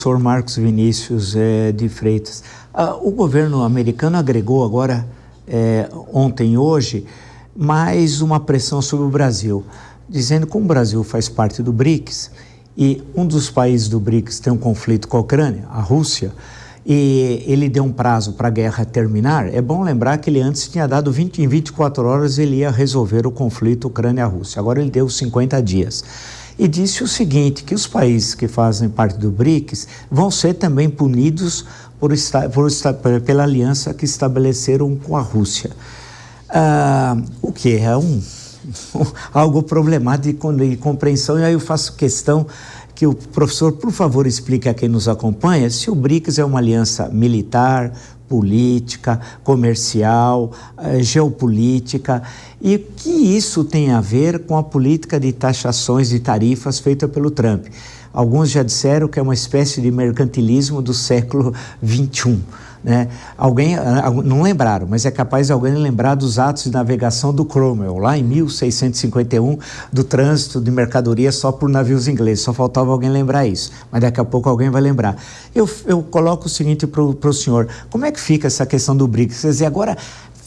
Professor Marcos Vinícius de Freitas. O governo americano agregou agora, ontem e hoje, mais uma pressão sobre o Brasil, dizendo que como o Brasil faz parte do BRICS e um dos países do BRICS tem um conflito com a Ucrânia, a Rússia, e ele deu um prazo para a guerra terminar. É bom lembrar que ele antes tinha dado em 24 horas ele ia resolver o conflito Ucrânia-Rússia. Agora ele deu 50 dias. E disse o seguinte, que os países que fazem parte do BRICS vão ser também punidos pela aliança que estabeleceram com a Rússia. O que é algo problemático de compreensão, e aí eu faço questão que o professor, por favor, explique a quem nos acompanha se o BRICS é uma aliança militar, política, comercial, geopolítica, e o que isso tem a ver com a política de taxações de tarifas feita pelo Trump. Alguns já disseram que é uma espécie de mercantilismo do século XXI. Né? Alguém, não lembraram, mas é capaz de alguém lembrar dos atos de navegação do Cromwell, lá em 1651, do trânsito de mercadoria só por navios ingleses. Só faltava alguém lembrar isso, mas daqui a pouco alguém vai lembrar. Eu coloco o seguinte para o senhor: como é que fica essa questão do BRICS? Quer dizer, agora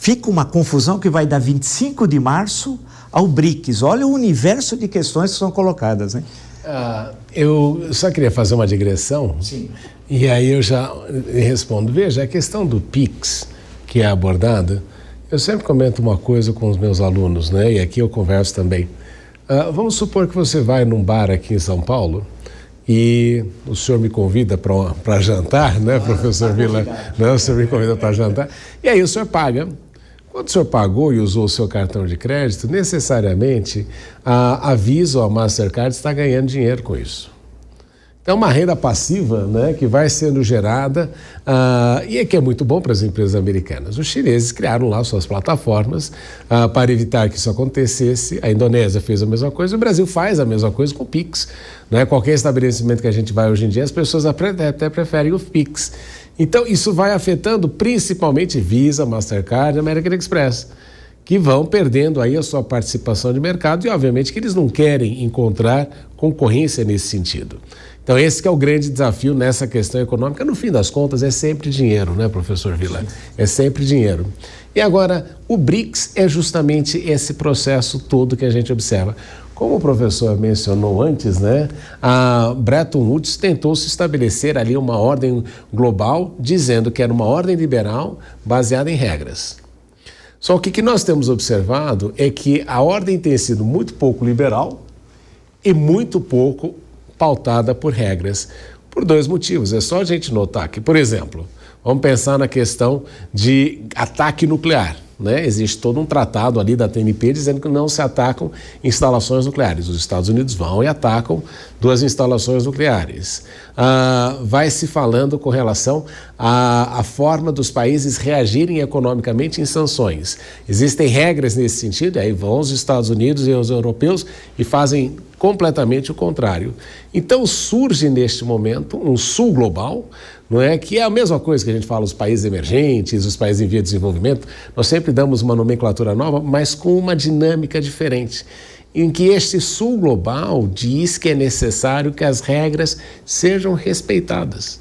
fica uma confusão que vai dar 25 de março ao BRICS. Olha o universo de questões que são colocadas, né? Eu só queria fazer uma digressão. Sim. E aí eu já respondo. Veja, a questão do PIX, que é abordada, eu sempre comento uma coisa com os meus alunos, né? E aqui eu converso também. Vamos supor que você vai num bar aqui em São Paulo e o senhor me convida para jantar, né, professor Vila? Não, o senhor me convida para jantar. E aí o senhor paga. Quando o senhor pagou e usou o seu cartão de crédito, necessariamente a Visa ou a Mastercard está ganhando dinheiro com isso. É uma renda passiva, né, que vai sendo gerada e é que é muito bom para as empresas americanas. Os chineses criaram lá suas plataformas para evitar que isso acontecesse. A Indonésia fez a mesma coisa, o Brasil faz a mesma coisa com o PIX. Né? Qualquer estabelecimento que a gente vai hoje em dia, as pessoas até preferem o PIX. Então, isso vai afetando principalmente Visa, Mastercard e American Express, que vão perdendo aí a sua participação de mercado e, obviamente, que eles não querem encontrar concorrência nesse sentido. Então, esse que é o grande desafio nessa questão econômica. No fim das contas, é sempre dinheiro, né, professor Vila? É sempre dinheiro. E agora, o BRICS é justamente esse processo todo que a gente observa. Como o professor mencionou antes, né, a Bretton Woods tentou se estabelecer ali uma ordem global, dizendo que era uma ordem liberal baseada em regras. Só que o que nós temos observado é que a ordem tem sido muito pouco liberal e muito pouco pautada por regras, por dois motivos. É só a gente notar que, por exemplo, vamos pensar na questão de ataque nuclear. Né? Existe todo um tratado ali da TNP dizendo que não se atacam instalações nucleares. Os Estados Unidos vão e atacam duas instalações nucleares. Vai se falando com relação à forma dos países reagirem economicamente em sanções. Existem regras nesse sentido, e aí vão os Estados Unidos e os europeus e fazem completamente o contrário. Então surge neste momento um sul global, não é? Que é a mesma coisa que a gente fala os países emergentes, os países em via de desenvolvimento. Nós sempre damos uma nomenclatura nova, mas com uma dinâmica diferente, em que este sul global diz que é necessário que as regras sejam respeitadas.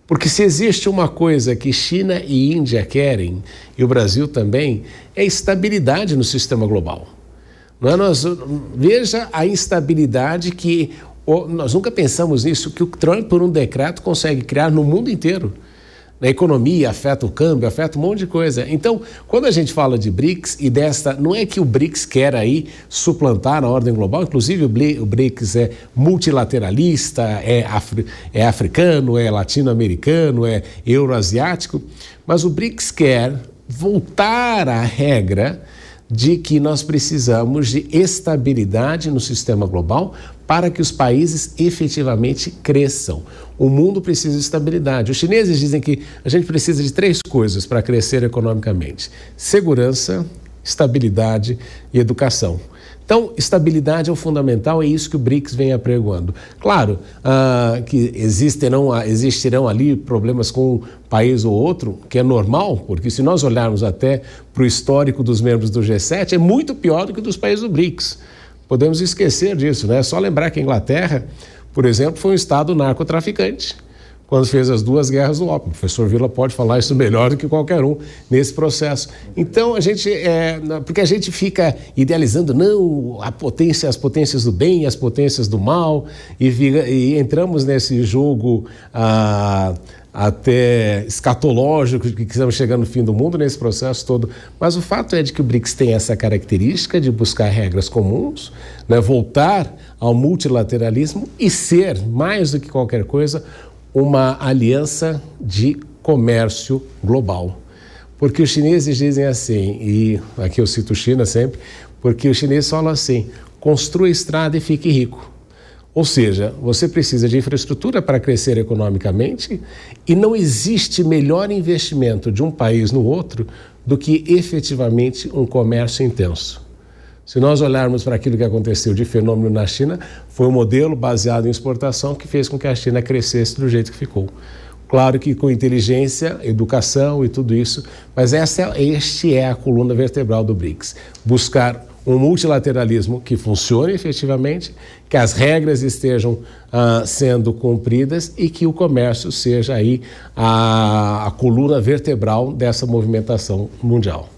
Porque se existe uma coisa que China e Índia querem, e o Brasil também, é estabilidade no sistema global. Não é? Veja a instabilidade que nós nunca pensamos nisso, que o Trump, por um decreto, consegue criar no mundo inteiro. Na economia, afeta o câmbio, afeta um monte de coisa. Então, quando a gente fala de BRICS e não é que o BRICS quer aí suplantar a ordem global, inclusive o BRICS é multilateralista, é africano, é latino-americano, é euroasiático, mas o BRICS quer voltar à regra de que nós precisamos de estabilidade no sistema global para que os países efetivamente cresçam. O mundo precisa de estabilidade. Os chineses dizem que a gente precisa de 3 coisas para crescer economicamente: segurança, estabilidade e educação. Então, estabilidade é o fundamental, é isso que o BRICS vem apregoando. Claro que existirão ali problemas com um país ou outro, que é normal, porque se nós olharmos até para o histórico dos membros do G7, é muito pior do que dos países do BRICS. Podemos esquecer disso, né? É só lembrar que a Inglaterra, por exemplo, foi um Estado narcotraficante quando fez as 2 guerras do ópio. O professor Villa pode falar isso melhor do que qualquer um nesse processo. Então, porque a gente fica idealizando, não, as potências do bem, as potências do mal, e entramos nesse jogo até escatológico, que estamos chegando no fim do mundo nesse processo todo. Mas o fato é de que o BRICS tem essa característica de buscar regras comuns, né, voltar ao multilateralismo e ser, mais do que qualquer coisa, uma aliança de comércio global. Porque os chineses dizem assim, e aqui eu cito China sempre, porque os chineses falam assim, construa estrada e fique rico. Ou seja, você precisa de infraestrutura para crescer economicamente e não existe melhor investimento de um país no outro do que efetivamente um comércio intenso. Se nós olharmos para aquilo que aconteceu de fenômeno na China, foi um modelo baseado em exportação que fez com que a China crescesse do jeito que ficou. Claro que com inteligência, educação e tudo isso, mas este é a coluna vertebral do BRICS. Buscar um multilateralismo que funcione efetivamente, que as regras estejam sendo cumpridas e que o comércio seja aí a coluna vertebral dessa movimentação mundial.